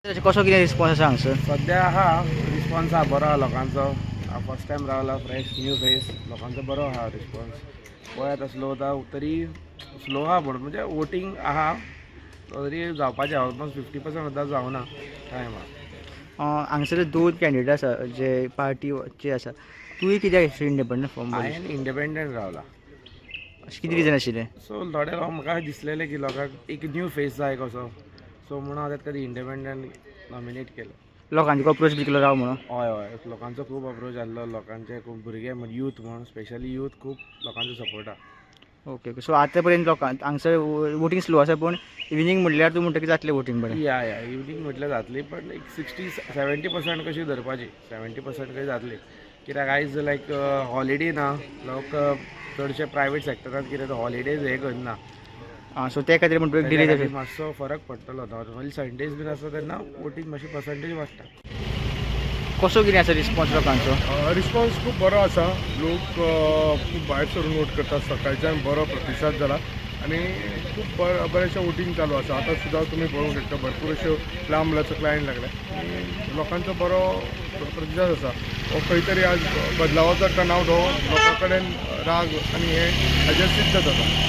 कसो कितें रिस्पॉन्स आसा हांगसर? सध्या हा रिस्पॉन्स हा बरो आहा लोकांचो. फर्स्ट टायम रावला, फ्रेश न्यू फेस, लोकांचो बरो आहा रिस्पॉन्स. पळय स्लो तरी स्लो आहा पूण म्हणजे वोटींग आहा तरी जावपाचें ऑलमोस्ट 50% सुद्दां जावना टायम आहा. हांगसर दोन कॅन्डिडेट आसा जे पार्टीचे आसा. तुवें कित्याक इंडिपेंडंट फॉर्म भरलो? हांवें इंडिपेंडंट रावला. अशें कितें रिजन आशिल्लें? सो थोडे लोक म्हाका दिसलेलें की लोकांक एक न्यू फेस जाय कसो, सो म्हणून हांवें तेका इंडिपेंडंट नॉमिनेट केलं. लोकांचो अप्रोच बी केलो राव म्हणून? हय हय, लोकांचो खूब अप्रोच आसलो. लोकांचे खूब भुरगे म्हण यूथ म्हण स्पेशली यूथ खूब लोकांचो सपोर्ट आहा. Okay okay. सो आतां पर्यंत लोकांक हांगसर वोटींग स्लो आसा, पूण इवनिंग म्हणल्यार तूं म्हणटा की जातलें वोटींग बरें? या इवनिंग म्हटल्यार जातली, पण एक 60-70% कशी धरपाची. 70% कशी जातली, कित्याक आयज लायक हॉलिडे ना, लोक चडशे प्रायवेट सेक्टरांत कितें हॉलिडेज हे करना. सो त्या खातीर म्हणटा डिले ताच्या जाता. खातीर मातसो फरक पडटलो. नॉर्मली संडेज बीन आसता तेन्ना वोटींग मातशी पर्संटेज वाडटा. कसो कितें आसा रिस्पॉन्स लोकांचो? रिस्पॉन्स खूप बरो आसा. लोक खूप भायर सरून वोट करतात. सकाळच्यान बरो प्रतिसाद जाला आणि खूप बरेचशें वोटींग चालू आसा. आतां सुद्दां तुमी पळोवंक शकता भरपूर अश्यो लांब लचक लायन लागल्या आणि लोकांचो बरो प्रतिसाद आसा. हो खंय तरी आज बदलावाचो टर्नआवट हो लोकां कडेन राग आनी हे हाजेर सिद्ध जाता.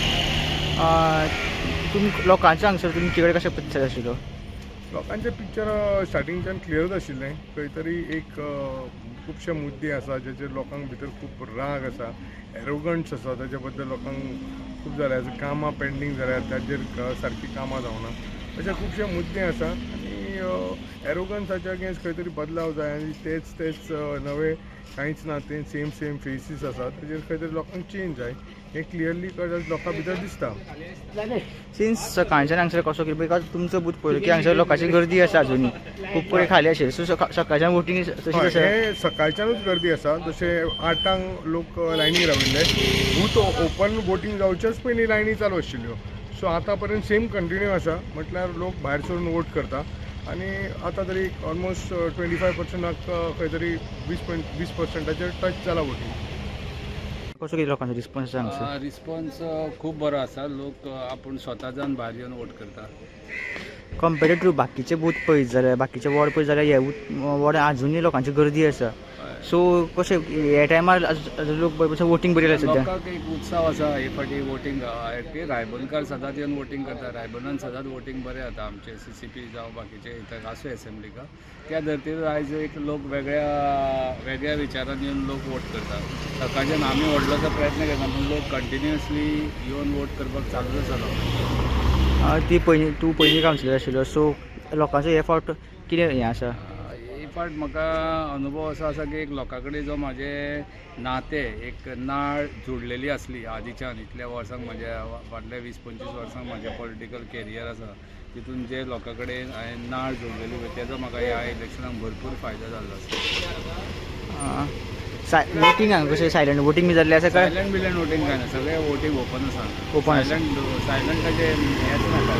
तुमी लोकांचो हांगसर तुमचे कडेन कशें प्रतिसाद आशिल्लो? लोकांचे पिक्चर स्टार्टिंगच्यान क्लियरच आशिल्लें. खंय तरी एक खुबशे मुद्दे आसा जेचेर लोकांक भितर खूब राग आसा, एरोगंट्स आसा, ताचे बद्दल लोकांक खूब जाल्यार कामां पेंडींग जाल्यार ताचेर सारकी कामां जावना, अशे खुबशे मुद्दे आसा आनी एरोगन्साच्या अगेन्स्ट खंय तरी बदलाव जाय आनी तेच नवे कांयच ना, ते सेम फेसीस आसा, ताचेर खंय तरी लोकांक चेंज जाय हें क्लियरली लोकां भितर दिसता. सिन्स सकाळच्यान हांगसर कसो कितें, बिकॉज तुमचो बूथ पळयलो की हांगसर लोकांची गर्दी आसा अजुनी खूब पळय खाली आशिल्ली. सो सकाळच्यान वोटींग तशी आसा? हे सकाळच्यानूच गर्दी आसा. जशे 8 लोक लायनीक राविल्ले, बूथ ओपन वोटींग जावचेच पयलीं लायनी चालू आशिल्ल्यो. सो आतां पर्यंत सेम कंटिन्यू आसा, म्हटल्यार लोक भायर सरून वोट करता आनी आतां तरी ऑलमोस्ट 25%, खंय तरी 20%ाचेर टच जाला वोटींग. कसो कितें लोकांचो रिस्पॉन्स आसा हांगसर? रिस्पॉन्स खूब बरो आसा. लोक आपूण स्वता जावन भायर येवन वोट करता. कंपेर्ड टू बाकीचे बूथ पळयत जाल्यार, बाकीचे वॉर्ड पळयत जाल्यार हे वॉर्ड आजुनूय लोकांची गर्दी आसा. सो कशें हे टायमार लोक वोटींग बरी सद्या? लोकांक एक उत्सव आसा हे फाटी वोटींग. रायबंदकार सदांच येवन वोटींग करता. रायबंदान सदांच वोटींग बरें जाता आमचे CCP जावं बाकीचे इतर आसू एसेंब्लीका. त्या धर्तीर आयज एक लोक वेगळ्या विचारान येवन लोक वोट करता. सकाळच्यान आमी व्हडलोसो प्रयत्न करता पूण लोक कंटिन्युअसली येवन वोट करपाक चालूच आसा. ती तूं पयलीं कावन्सिलर आशिल्लो, सो लोकांचो हे फावट कितें हें आसा? हे फावट म्हाका अनुभव असो आसा की एक लोकां कडेन जो म्हाजें नातें, एक नाळ जोडलेली आसली आदींच्यान. इतल्या वर्सांक म्हाज्या फाटल्या 20-25 वर्सांक म्हाजें पॉलिटिकल कॅरियर आसा, तितून जे लोकां कडेन हांवें नाळ जोडलेली पळय तेजो म्हाका ह्या इलेक्शनाक भरपूर फायदो जाल्लो आसा. वोटींग हांगा कशें सायलंट वोटींग बी जाल्लें आसा काय? सायलंट बिलंट वोटींग काय ना, सगळें वोटींग ओपन आसा. ओपन आसा. सायलंटाचें हेंच नाका.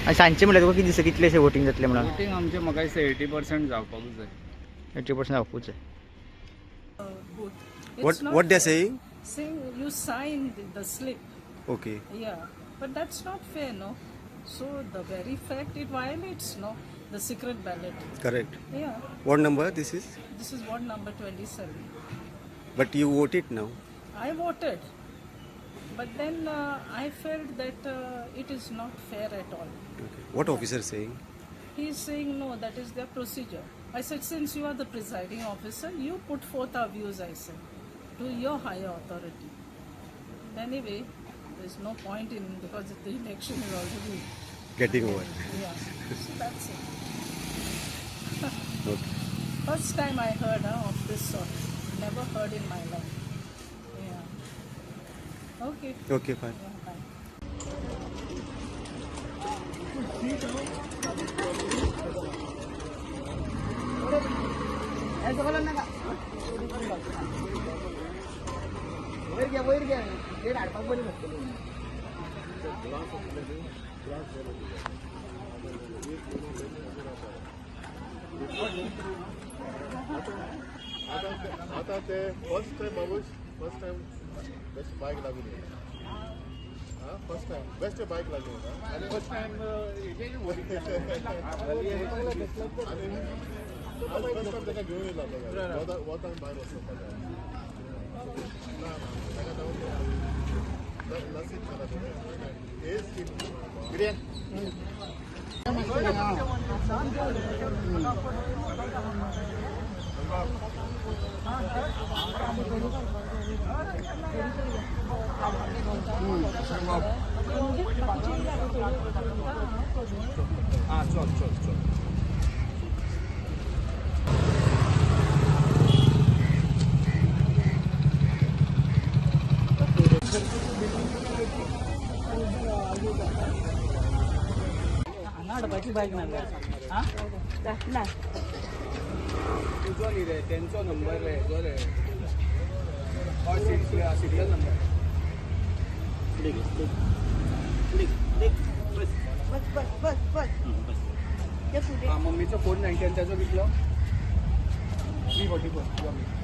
आनी सांजचें म्हणल्यार तुका कितें दिसता कितलेशें वोटींग जातलें म्हणून? वोटींग आमचें म्हाका दिसता 80% जावपाकूच जाय. 80% जावपूच जाय. What they're saying? Saying you signed the slip. Okay. Yeah, but that's not fair, no? So the very fact it violates, no? The secret ballot. Correct. Yeah, What number this is? this is ward number 27. But you vote it now. I voted, but then I felt that it is not fair at all. Okay. What officer saying? He is saying no, that is their procedure. I said, since you are the presiding officer, you put forth our views, I said, to your higher authority. Anyway, there's no point in, because the election is already, Getting over. yeah, so that's it. Okay. First time I heard of this sort. Never heard in my life. Yeah. Okay. Okay, fine. Yeah, bye. आता ते first time best बायक लागून first time best bike लागली होता first time आणि first time त्याला घेऊन येईल आपल्याला वॉट आम्ही बाहेर बसलो हां चल तुझो न्ही रे त्यांचो नंबर रे जो रे सिरियल नंबर मम्मीचो फोन 90 त्याचो कितलो 344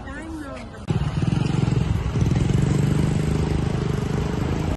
Time now.